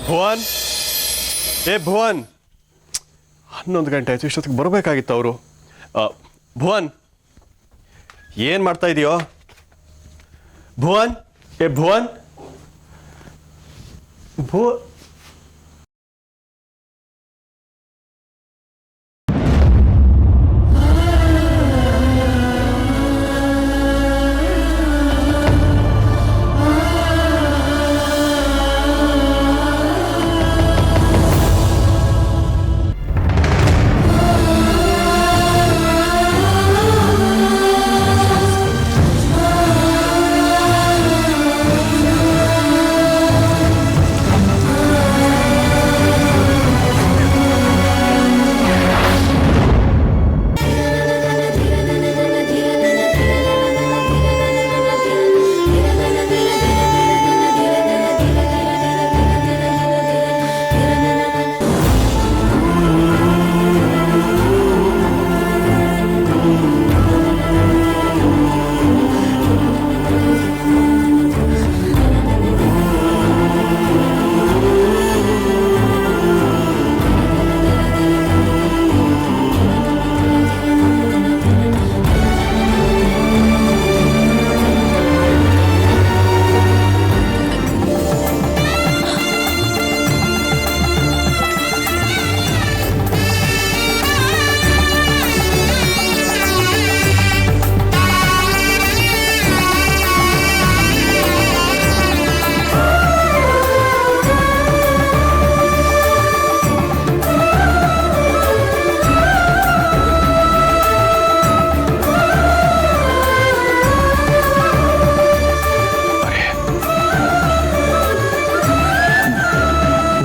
ಭುವನ್, ಏ ಭುವನ್, 11 ಗಂಟೆ ಆಯ್ತು. ಇಷ್ಟೊತ್ತಿಗೆ ಬರಬೇಕಾಗಿತ್ತು ಅವರು. ಭುವನ್, ಏನು ಮಾಡ್ತಾ ಇದೀಯೋ? ಭುವನ್, ಏ ಭುವನ್,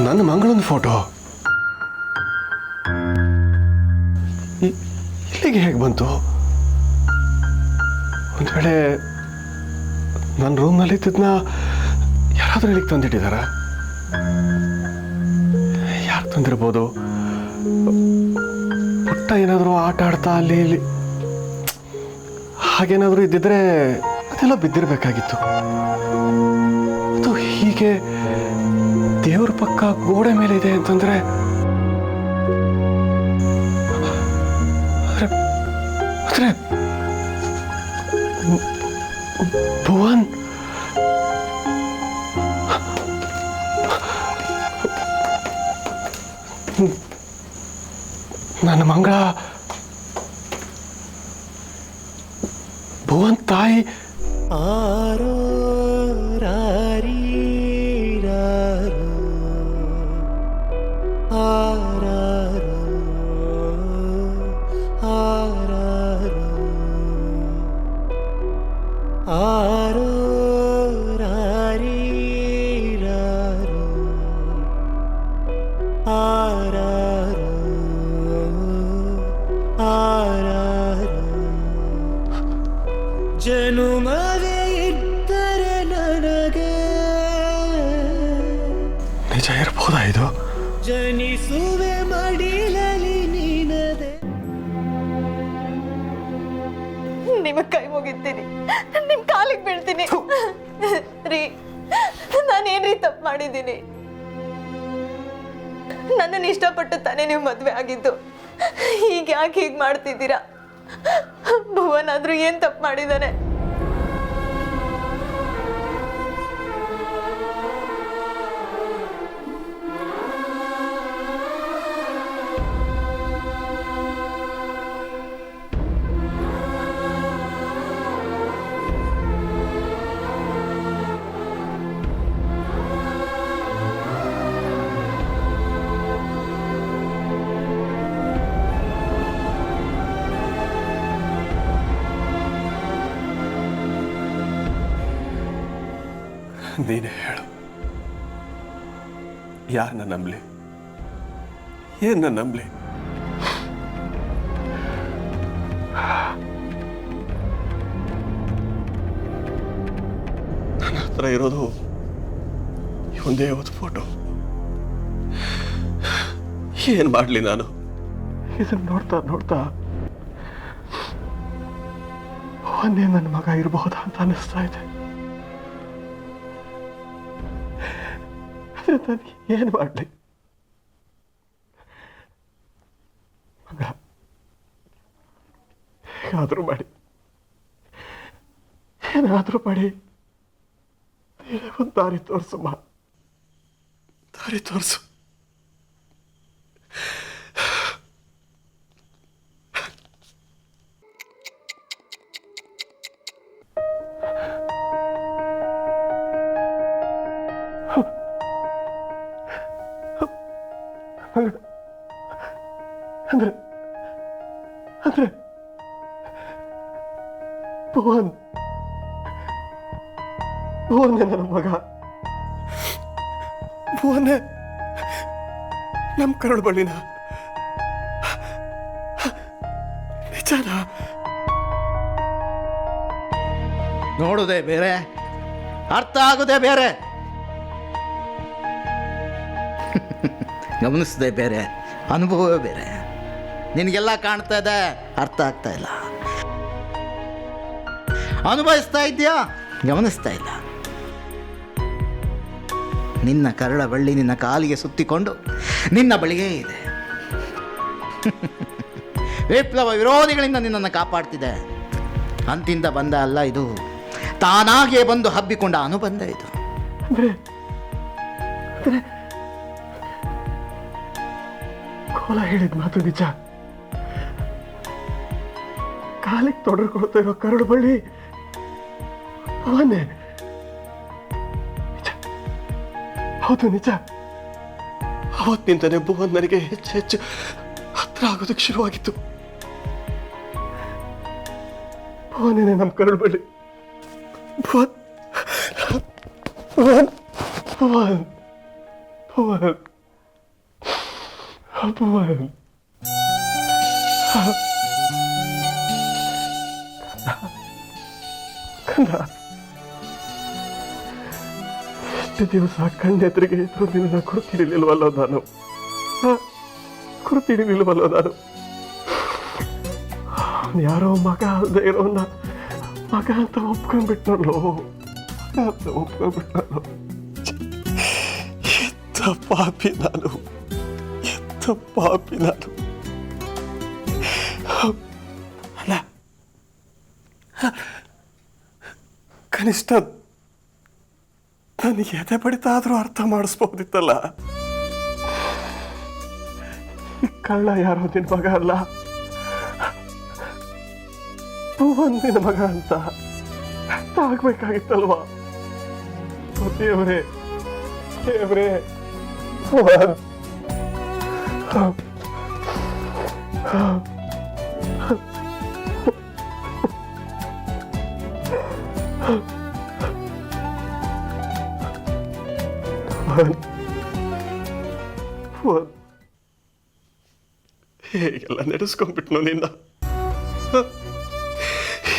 ನನ್ನ ಮಂಗಳೊಂದು ಫೋಟೋ ಇಲ್ಲಿಗೆ ಹೇಗೆ ಬಂತು? ಒಂದು ವೇಳೆ ನನ್ನ ರೂಮ್ನಲ್ಲಿ ಇದ್ದದನ್ನ ಯಾರಾದರೂ ಇಲ್ಲಿಗೆ ತಂದಿಟ್ಟಿದಾರ? ಯಾರು ತಂದಿರ್ಬೋದು? ಪುಟ್ಟ ಏನಾದರೂ ಆಟ ಆಡ್ತಾ ಅಲ್ಲಿ ಇಲ್ಲಿ ಹಾಗೇನಾದರೂ ಇದ್ದಿದ್ರೆ ಅದೆಲ್ಲ ಬಿದ್ದಿರಬೇಕಾಗಿತ್ತು. ಅದು ಹೀಗೆ ದೇವ್ರ ಪಕ್ಕ ಗೋಡೆ ಮೇಲೆ ಇದೆ ಅಂತಂದ್ರೆ ಆದ್ರೆ ಭುವನ್ ನನ್ನ ಮಂಗಳ ಭುವನ್ ತಾಯಿ ಆರೋ ರಾರಿ ಜನುಮವೇ ಇದ್ದರೆ ನನಗೆ ನಿಜ ಇರಬಹುದಾ ಇದು? ಜನಿಸುವೆ ಮಡಿಲಲಿ ನೀನದೆ. ನಿಮ್ಮ ಕೈ ಮುಗಿತೀನಿ, ನಿಮ್ ಕಾಲಿಗೆ ಬೀಳ್ತೀನಿ ರೀ. ನಾನೇನ್ರಿ ತಪ್ಪು ಮಾಡಿದ್ದೀನಿ? ನನ್ನನ್ನು ಇಷ್ಟಪಟ್ಟು ತಾನೇ ನೀವು ಮದ್ವೆ ಆಗಿದ್ದು. ಈಗ ಯಾಕೆ ಹೀಗೆ ಮಾಡ್ತಿದ್ದೀರಾ? ಭುವನ್ ಆದ್ರೂ ಏನ್ ತಪ್ಪು ಮಾಡಿದಾನೆ? ನೀನೇ ಹೇಳು, ಯಾರನ್ನ ನಂಬಲಿ? ಏನ ನಂಬಲಿ? ನನ್ನ ಹತ್ರ ಇರೋದು ಒಂದೇ ಒಂದು ಫೋಟೋ. ಏನ್ ಮಾಡ್ಲಿ ನಾನು? ಇದನ್ನ ನೋಡ್ತಾ ನೋಡ್ತಾ ಒಂದೇ ನನ್ನ ಮಗ ಇರಬಹುದಾ ಅಂತ ಅನಿಸ್ತಾ ಇದೆ. ಆದರೆ ನಾನು ಏನು ಮಾಡಲಿ? ಮಗ, ಹೇಗಾದರೂ ಮಾಡಿ, ಏನಾದರೂ ಮಾಡಿ ನೀನೇ ಒಂದು ದಾರಿ ತೋರಿಸಮ್ಮ, ದಾರಿ ತೋರಿಸು. ಅಂದ್ರೆ ಅಂದ್ರೆ ಭುವನ್ ಭುವನ್ನೇ ನನ್ನ ಮಗ, ಭುವನ್ನೇ ನಮ್ಮ ಕರಳು ಬಳ್ಳಿನ ನಿಜಾನ? ನೋಡುವುದೇ ಬೇರೆ, ಅರ್ಥ ಆಗೋದೇ ಬೇರೆ, ಗಮನಿಸದೆ ಬೇರೆ, ಅನುಭವವೇ ಬೇರೆ. ನಿನಗೆಲ್ಲ ಕಾಣ್ತಾ ಇದೆ, ಅರ್ಥ ಆಗ್ತಾ ಇಲ್ಲ. ಅನುಭವಿಸ್ತಾ ಇದೆಯಾ, ಗಮನಿಸ್ತಾ ಇಲ್ಲ. ನಿನ್ನ ಕರಳ ಬಳ್ಳಿ ನಿನ್ನ ಕಾಲಿಗೆ ಸುತ್ತಿಕೊಂಡು ನಿನ್ನ ಬಳಿಯೇ ಇದೆ. ವಿಪ್ಲವ ವಿರೋಧಿಗಳಿಂದ ನಿನ್ನನ್ನು ಕಾಪಾಡ್ತಿದೆ. ಅಂತಿಂದ ಬಂದ ಅಲ್ಲ ಇದು, ತಾನಾಗಿಯೇ ಬಂದು ಹಬ್ಬಿಕೊಂಡ ಅನುಬಂಧ ಇದು. ಕೋಲ ಹೇಳಿದ ಮಾತು ನಿಜ. ಕಾಲಿಗೆ ತೊಡರ್ಕೊಳ್ತಾ ಇರೋ ಕರಡು ಬಳ್ಳಿ ಭುವನ್ನೇ. ನಿಜ, ಹೌದು ನಿಜ. ಅವತ್ತಿನಿಂದನೇ ಭುವನ್ ನನಗೆ ಹೆಚ್ಚು ಹೆಚ್ಚು ಹತ್ರ ಆಗೋದಕ್ಕೆ ಶುರುವಾಗಿತ್ತು. ಭುವನೇ ನಮ್ಮ ಕರಡು ಬಳ್ಳಿ. ಭುವನ್ ಭುವನ್ ಭುವನ್ ಭುವನ್ ಭುವನ್. ಕಂದ, ಎಷ್ಟು ದಿವಸ ಕಣ್ಣೆದುರಿಗೆ ಇದ್ರು ನಿನ್ನ ಗುರುತಿಡಿಲಿಲ್ವಲ್ಲೋ ನಾನು, ಗುರುತಿಡಿಲಿಲ್ವಲ್ಲೋ ನಾನು. ಯಾರೋ ಮಗ ಅಲ್ಲದೆ ಇರೋನ್ನ ಮಗ ಅಂತ ಒಪ್ಕೊಂಡ್ಬಿಟ್ನಲ್ಲೋ, ಮಗ ಅಂತ ಒಪ್ಕೊಂಡ್ಬಿಟ್ನಲ್ಲೋ. ಎಂಥ ಪಾಪಿ ನಾನು, ಎಂಥ ಪಾಪಿ ನಾನು. ಅಲ್ಲ, ಕನಿಷ್ಠ ನನಗೆ ಎದೆ ಬಡಿತ ಆದರೂ ಅರ್ಥ ಮಾಡಿಸ್ಬೋದಿತ್ತಲ್ಲ. ಕಳ್ಳ ಯಾರೋ ನಿನ್ನ ಮಗ ಅಲ್ಲ, ಭುವನ್ ನಿನ್ನ ಮಗ ಅಂತ ಅರ್ಥ ಆಗ್ಬೇಕಾಗಿತ್ತಲ್ವಾ? ದೇವ್ರೇ ದೇವ್ರೇ, ಭುವನ್ ಹೇಗೆಲ್ಲ ನಡೆಸ್ಕೊಂಡ್ಬಿಟ್ನು ನಿನ್ನ,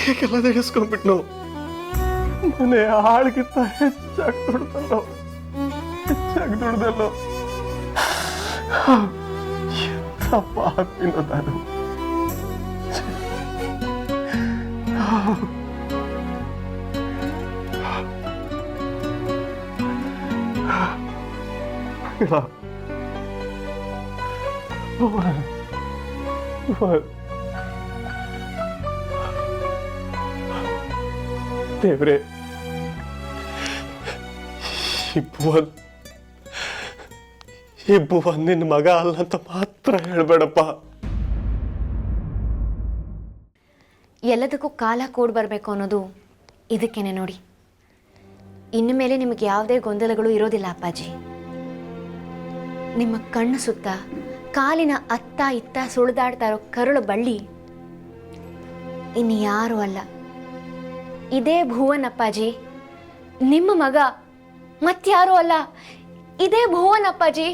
ಹೇಗೆಲ್ಲ ನಡೆಸ್ಕೊಂಡ್ಬಿಟ್ನು. ಮನೆ ಆಳ್ಗಿಂತ ಹೆಚ್ಚಾಗಿ ದುಡ್ದಲ್ಲೋ, ಹೆಚ್ಚಾಗಿ ದುಡ್ದಲ್ಲೋ. ಎಂಥ ಪಾಪಿನೋ ನಾನು. ದೇವ್ರೆ, ಈ ಭುವನ್ ನಿನ್ನ ಮಗ ಅಲ್ಲ ಅಂತ ಮಾತ್ರ ಹೇಳ್ಬೇಡಪ್ಪ. ಎಲ್ಲದಕ್ಕೂ ಕಾಲ ಕೂಡ್ ಬರಬೇಕು ಅನ್ನೋದು ಇದಕ್ಕೇನೆ ನೋಡಿ. ಇನ್ನು ಮೇಲೆ ನಿಮಗೆ ಯಾವುದೇ ಗೊಂದಲಗಳು ಇರೋದಿಲ್ಲ ಅಪ್ಪಾಜಿ. ನಿಮ್ಮ ಕಣ್ಣು ಸುತ್ತ ಕಾಲಿನ ಅತ್ತ ಇತ್ತ ಸುಳಿದಾಡ್ತಾ ಇರೋ ಕರುಳು ಬಳ್ಳಿ ಇನ್ಯಾರೂ ಅಲ್ಲ, ಇದೇ ಭುವನ್ ಅಪ್ಪಾಜಿ. ನಿಮ್ಮ ಮಗ ಮತ್ಯಾರೂ ಅಲ್ಲ, ಇದೇ ಭುವನ್ ಅಪ್ಪಾಜಿ.